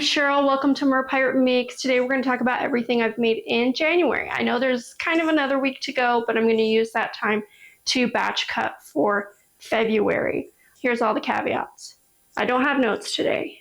I'm Cheryl. Welcome to Mer Pirate Makes. Today we're going to talk about everything I've made in January. I know there's kind of another week to go, but I'm going to use that time to batch cut for February. Here's all the caveats. I don't have notes today.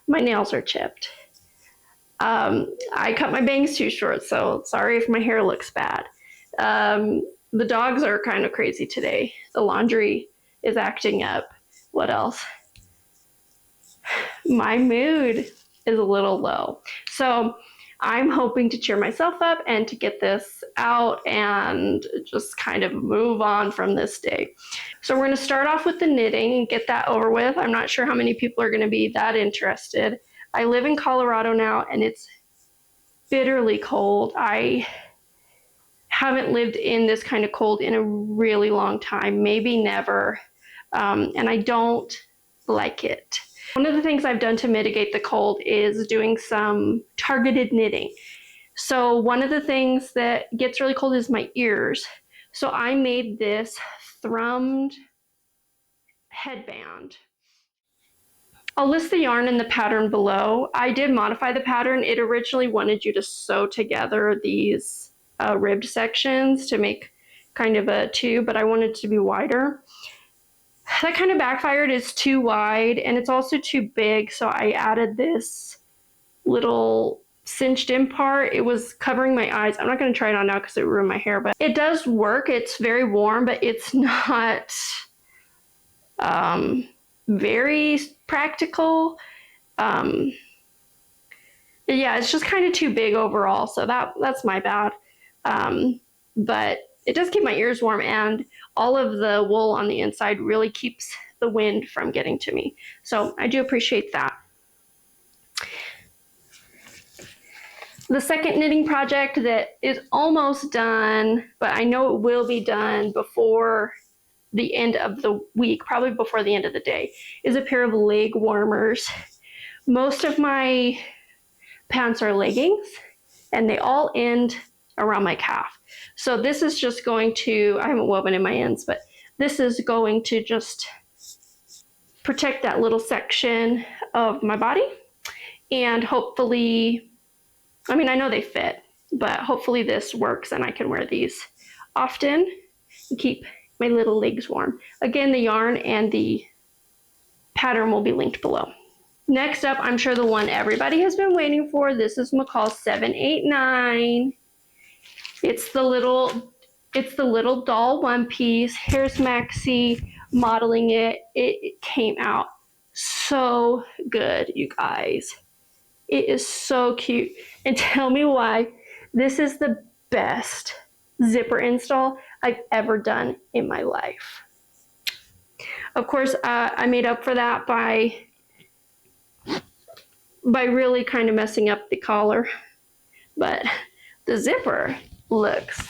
My nails are chipped. I cut my bangs too short, so sorry if my hair looks bad. The dogs are kind of crazy today. The laundry is acting up. What else? My mood is a little low. So I'm hoping to cheer myself up and to get this out and just kind of move on from this day. So we're going to start off with the knitting and get that over with. I'm not sure how many people are going to be that interested. I live in Colorado now and it's bitterly cold. I haven't lived in this kind of cold in a really long time, maybe never, and I don't like it. One of the things I've done to mitigate the cold is doing some targeted knitting. So one of the things that gets really cold is my ears. So I made this Thrummed headband. I'll list the yarn and the pattern below. I did modify the pattern. It originally wanted you to sew together these ribbed sections to make kind of a tube, but I wanted it to be wider. That kind of backfired. It's too wide and it's also too big, so I added this little cinched in part. It was covering my eyes. I'm not going to try it on now because it ruined my hair, but it does work. It's very warm, but it's not very practical. Yeah, it's just kind of too big overall, so that's my bad. But it does keep my ears warm, and all of the wool on the inside really keeps the wind from getting to me. So I do appreciate that. The second knitting project that is almost done, but I know it will be done before the end of the week, probably before the end of the day, is a pair of leg warmers. Most of my pants are leggings, and they all end around my calf. So this is just going to, I haven't woven in my ends, but this is going to just protect that little section of my body. And hopefully, I mean, I know they fit, but hopefully this works and I can wear these often and keep my little legs warm. Again, the yarn and the pattern will be linked below. Next up, I'm sure the one everybody has been waiting for. This is McCall 789. It's the little doll one piece. Here's Maxie modeling it. It came out so good, you guys. It is so cute. And tell me why this is the best zipper install I've ever done in my life. Of course, I made up for that by really kind of messing up the collar, but the zipper looks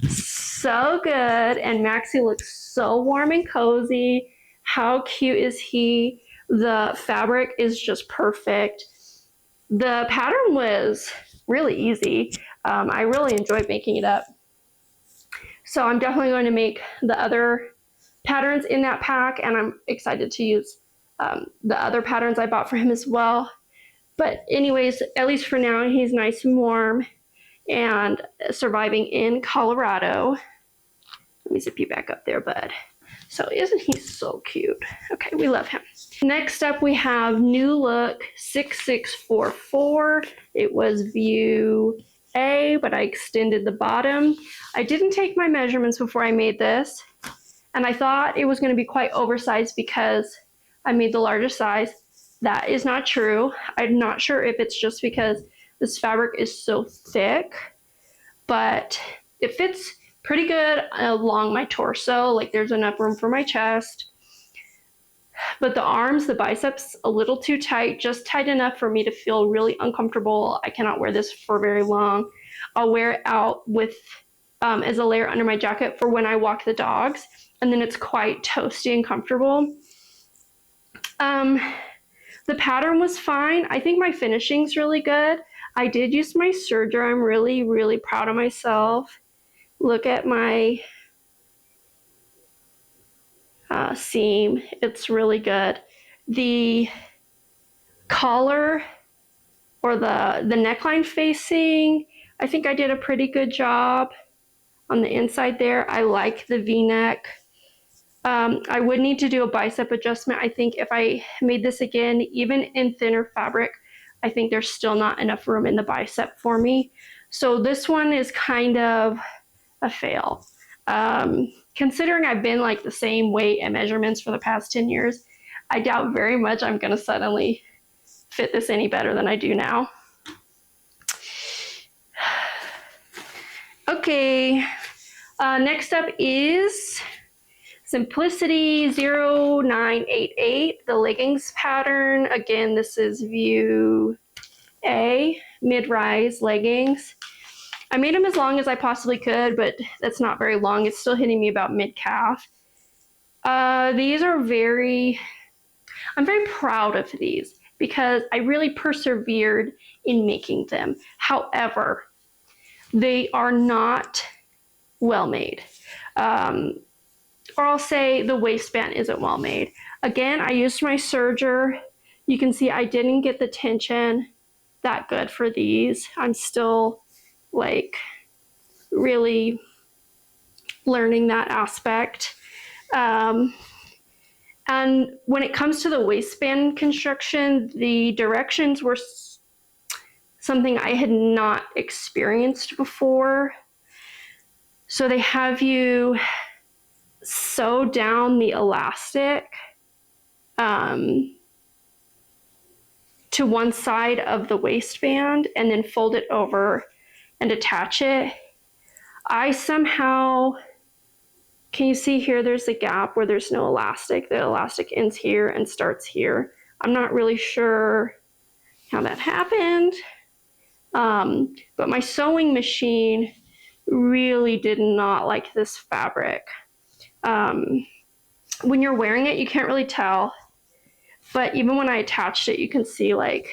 so good, and Maxie looks so warm and cozy. How cute is he? The fabric is just perfect. The pattern was really easy. I really enjoyed making it up. So I'm definitely going to make the other patterns in that pack, and I'm excited to use the other patterns I bought for him as well. But anyways, at least for now, he's nice and warm and surviving in Colorado. Let me zip you back up there, bud. So isn't he so cute? Okay, we love him. Next up, we have New Look 6644. It was view A, but I extended the bottom. I didn't take my measurements before I made this, and I thought it was going to be quite oversized because I made the largest size. That is not true. I'm not sure if it's just because this fabric is so thick, but it fits pretty good along my torso. Like there's enough room for my chest. But the arms, the biceps, a little too tight, just tight enough for me to feel really uncomfortable. I cannot wear this for very long. I'll wear it out with as a layer under my jacket for when I walk the dogs, and then it's quite toasty and comfortable. The pattern was fine. I think my finishing's really good. I did use my serger. I'm really, really proud of myself. Look at my seam. It's really good. The collar or the neckline facing. I think I did a pretty good job on the inside there. I like the V-neck. I would need to do a bicep adjustment. I think if I made this again, even in thinner fabric, I think there's still not enough room in the bicep for me. So this one is kind of a fail. Considering I've been like the same weight and measurements for the past 10 years, I doubt very much I'm going to suddenly fit this any better than I do now. Okay, next up is Simplicity 0988, the leggings pattern. Again, this is view A, mid-rise leggings. I made them as long as I possibly could, but that's not very long. It's still hitting me about mid-calf. These are I'm very proud of these because I really persevered in making them. However, they are not well made. Or I'll say the waistband isn't well made. Again, I used my serger. You can see I didn't get the tension that good for these. I'm still like really learning that aspect. And when it comes to the waistband construction, the directions were something I had not experienced before. So they have you sew down the elastic to one side of the waistband and then fold it over and attach it. I somehow, can you see here, there's a gap where there's no elastic. The elastic ends here and starts here. I'm not really sure how that happened, but my sewing machine really did not like this fabric. When you're wearing it, you can't really tell, but even when I attached it, you can see like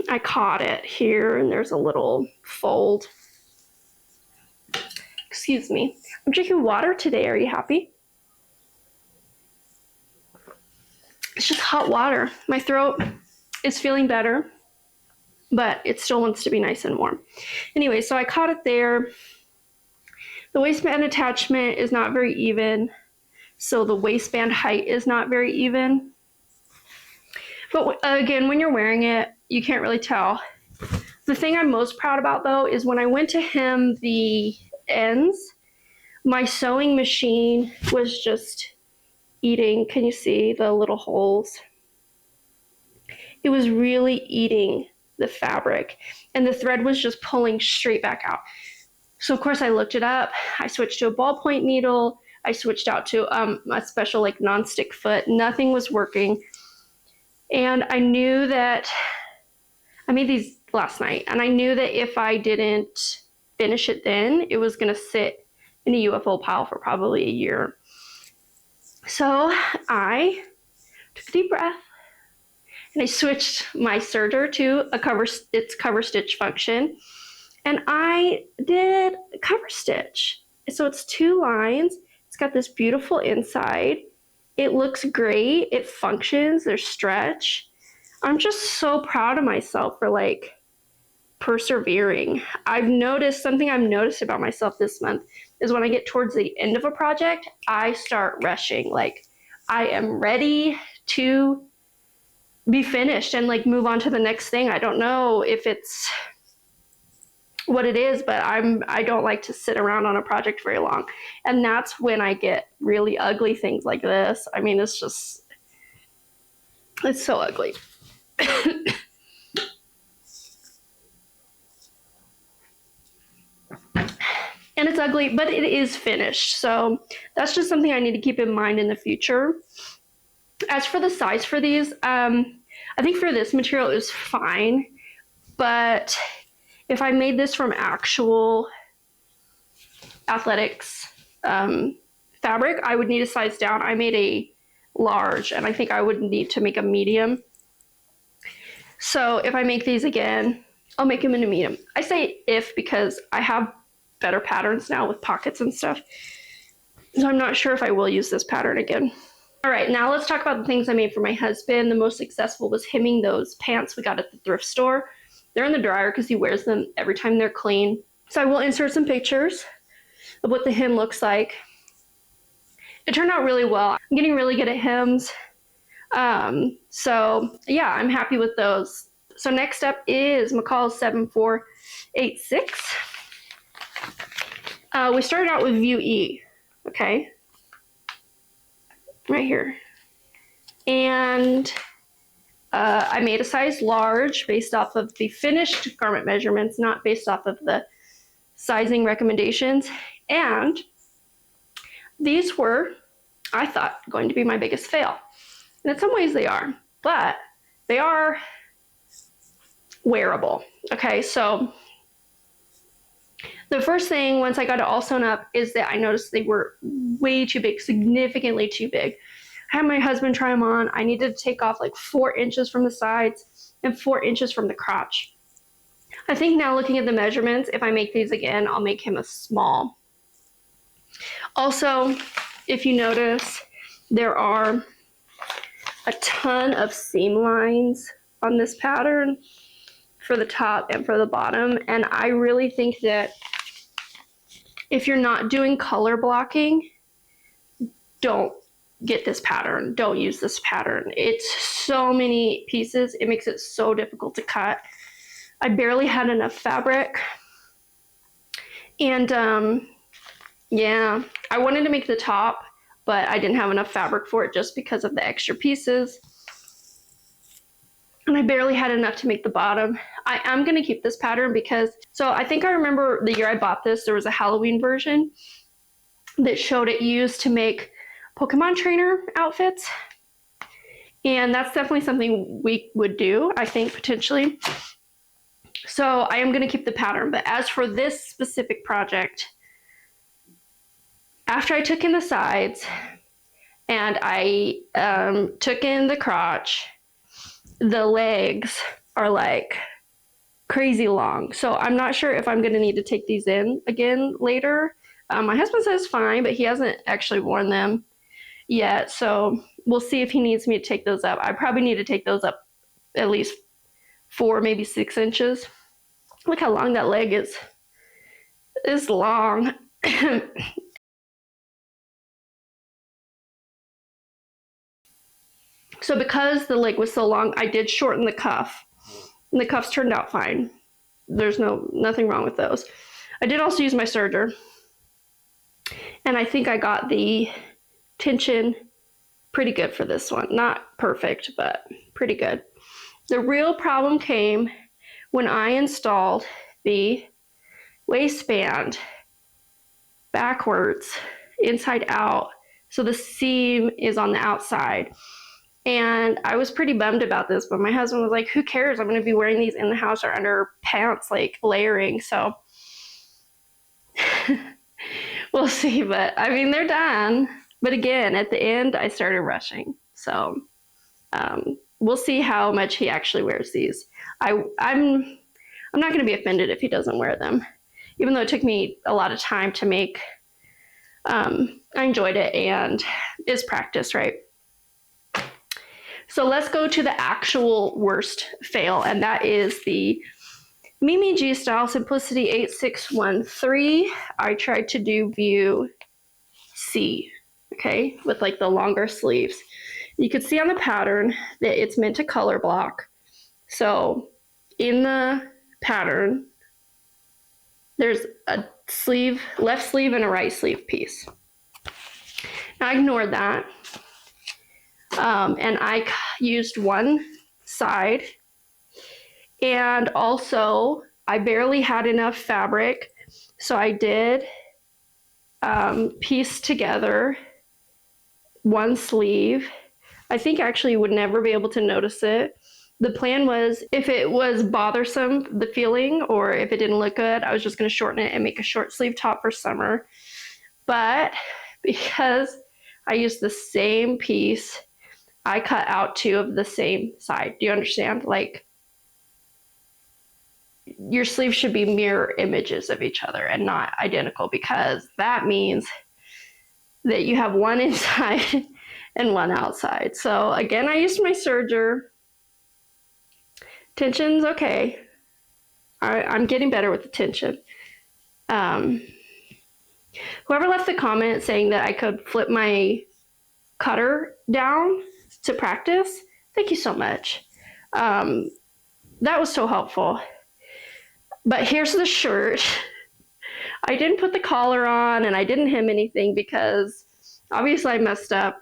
I caught it here and there's a little fold. Excuse me. I'm drinking water today. Are you happy? It's just hot water. My throat is feeling better, but it still wants to be nice and warm. Anyway, so I caught it there. The waistband attachment is not very even, so the waistband height is not very even. But again, when you're wearing it, you can't really tell. The thing I'm most proud about though is when I went to hem the ends, my sewing machine was just eating, can you see the little holes? It was really eating the fabric and the thread was just pulling straight back out. So of course I looked it up. I switched to a ballpoint needle. I switched out to a special like non-stick foot. Nothing was working. And I knew that, I made these last night, and I knew that if I didn't finish it then, it was gonna sit in a UFO pile for probably a year. So I took a deep breath and I switched my serger to its cover stitch function. And I did cover stitch. So it's 2 lines. It's got this beautiful inside. It looks great. It functions. There's stretch. I'm just so proud of myself for like persevering. Something I've noticed about myself this month is when I get towards the end of a project, I start rushing. Like I am ready to be finished and like move on to the next thing. I don't know if it's what it is, but I don't like to sit around on a project very long. And that's when I get really ugly things like this. I mean, it's so ugly. And it's ugly, but it is finished. So that's just something I need to keep in mind in the future. As for the size for these, I think for this material it was fine, but if I made this from actual athletics fabric, I would need a size down. I made a large, and I think I would need to make a medium. So if I make these again, I'll make them in a medium. I say if because I have better patterns now with pockets and stuff. So I'm not sure if I will use this pattern again. All right, now let's talk about the things I made for my husband. The most successful was hemming those pants we got at the thrift store. They're in the dryer because he wears them every time they're clean. So I will insert some pictures of what the hem looks like. It turned out really well. I'm getting really good at hems. So yeah, I'm happy with those. So next up is McCall's 7486. We started out with view E, okay? Right here. And I made a size large based off of the finished garment measurements, not based off of the sizing recommendations. And these were, I thought, going to be my biggest fail. And in some ways they are, but they are wearable. Okay, so the first thing once I got it all sewn up is that I noticed they were way too big, significantly too big. I had my husband try them on. I needed to take off like 4 inches from the sides and 4 inches from the crotch. I think now looking at the measurements, if I make these again, I'll make him a small. Also, if you notice, there are a ton of seam lines on this pattern for the top and for the bottom. And I really think that if you're not doing color blocking, don't get this pattern. Don't use this pattern. It's so many pieces. It makes it so difficult to cut. I barely had enough fabric. And yeah, I wanted to make the top, but I didn't have enough fabric for it just because of the extra pieces. And I barely had enough to make the bottom. I am going to keep this pattern because, so I think I remember the year I bought this, there was a Halloween version that showed it used to make Pokemon trainer outfits. And that's definitely something we would do, I think, potentially. So I am going to keep the pattern. But as for this specific project, after I took in the sides and I took in the crotch, the legs are like crazy long. So I'm not sure if I'm going to need to take these in again later. My husband says fine, but he hasn't actually worn them yet. So we'll see if he needs me to take those up. I probably need to take those up at least 4, maybe 6 inches. Look how long that leg is. It's long. So because the leg was so long, I did shorten the cuff. And the cuffs turned out fine. There's nothing wrong with those. I did also use my serger. And I think I got the tension pretty good for this one. Not perfect, but pretty good. The real problem came when I installed the waistband backwards, inside out. So the seam is on the outside. And I was pretty bummed about this, but my husband was like, who cares? I'm going to be wearing these in the house or under pants, like layering. So we'll see. But I mean, they're done. But again, at the end, I started rushing. So we'll see how much he actually wears these. I'm not going to be offended if he doesn't wear them, even though it took me a lot of time to make. I enjoyed it, and it's practice, right? So let's go to the actual worst fail, and that is the Mimi G Style Simplicity 8613. I tried to do view C, okay, with like the longer sleeves. You can see on the pattern that it's meant to color block. So in the pattern, there's a sleeve, left sleeve, and a right sleeve piece. Now I ignored that. And I used one side, and also I barely had enough fabric, so I did piece together one sleeve. I think actually you would never be able to notice it. The plan was, if it was bothersome, the feeling, or if it didn't look good, I was just going to shorten it and make a short sleeve top for summer. But because I used the same piece, I cut out 2 of the same side. Do you understand? Like, your sleeves should be mirror images of each other and not identical, because that means that you have one inside and one outside. So again, I used my serger. Tension's okay. I'm getting better with the tension. Whoever left the comment saying that I could flip my cutter down to practice, thank you so much. That was so helpful. But here's the shirt. I didn't put the collar on and I didn't hem anything because obviously I messed up.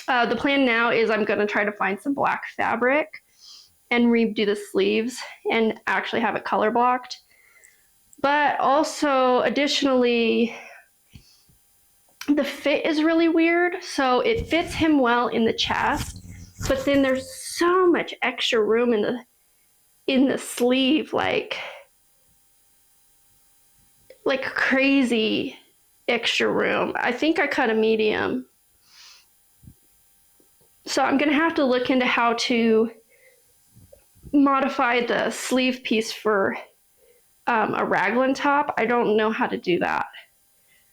The plan now is I'm going to try to find some black fabric and redo the sleeves and actually have it color blocked. But also, additionally, the fit is really weird. So it fits him well in the chest, but then there's so much extra room in the sleeve, like crazy extra room. I think I cut a medium. So I'm gonna have to look into how to modify the sleeve piece for a raglan top. I don't know how to do that.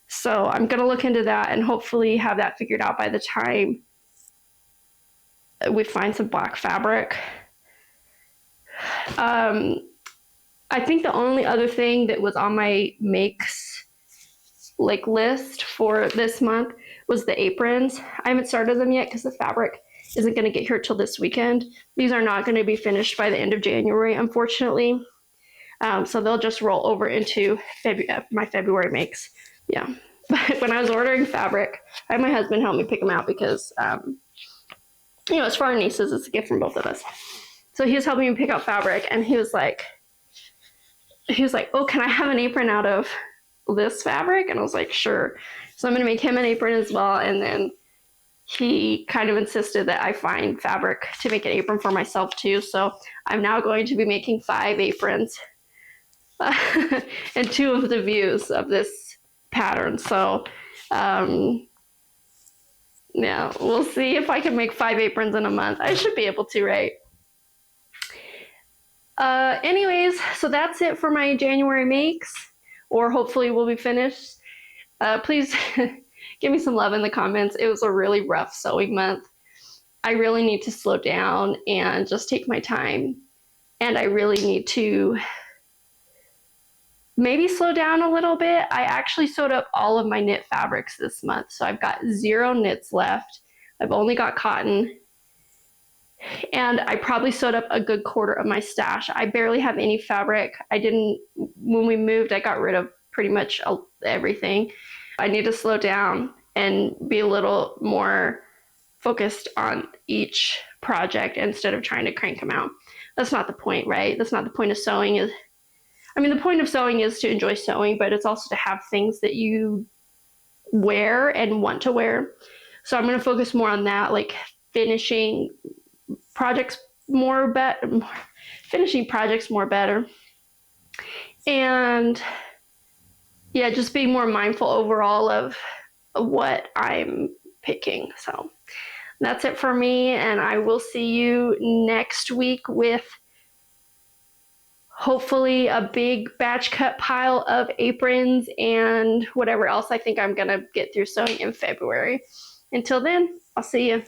So I'm gonna look into that and hopefully have that figured out by the time we find some black fabric. I think the only other thing that was on my makes list for this month was the aprons. I haven't started them yet because the fabric isn't going to get here till this weekend. These are not going to be finished by the end of January, unfortunately. So they'll just roll over into my February makes. Yeah. But when I was ordering fabric, I had my husband help me pick them out because, it's for our nieces. It's a gift from both of us. So he was helping me pick out fabric, and he was like, oh, can I have an apron out of this fabric? And I was like, sure. So I'm going to make him an apron as well. And then he kind of insisted that I find fabric to make an apron for myself too. So I'm now going to be making 5 aprons and 2 of the views of this pattern. So yeah, we'll see if I can make 5 aprons in a month. I should be able to, right? Anyways, so that's it for my January makes, or hopefully we'll be finished. Please give me some love in the comments. It was a really rough sewing month. I really need to slow down and just take my time. And I really need to maybe slow down a little bit. I actually sewed up all of my knit fabrics this month. So I've got 0 knits left. I've only got cotton. And I probably sewed up a good quarter of my stash. I barely have any fabric. When we moved, I got rid of pretty much everything. I need to slow down and be a little more focused on each project instead of trying to crank them out. That's not the point, right? That's not the point of sewing. The point of sewing is to enjoy sewing, but it's also to have things that you wear and want to wear. So I'm going to focus more on that, like finishing projects more better, and yeah, just being more mindful overall of what I'm picking. So that's it for me, and I will see you next week with hopefully a big batch cut pile of aprons and whatever else I think I'm gonna get through sewing in February. Until then, I'll see you.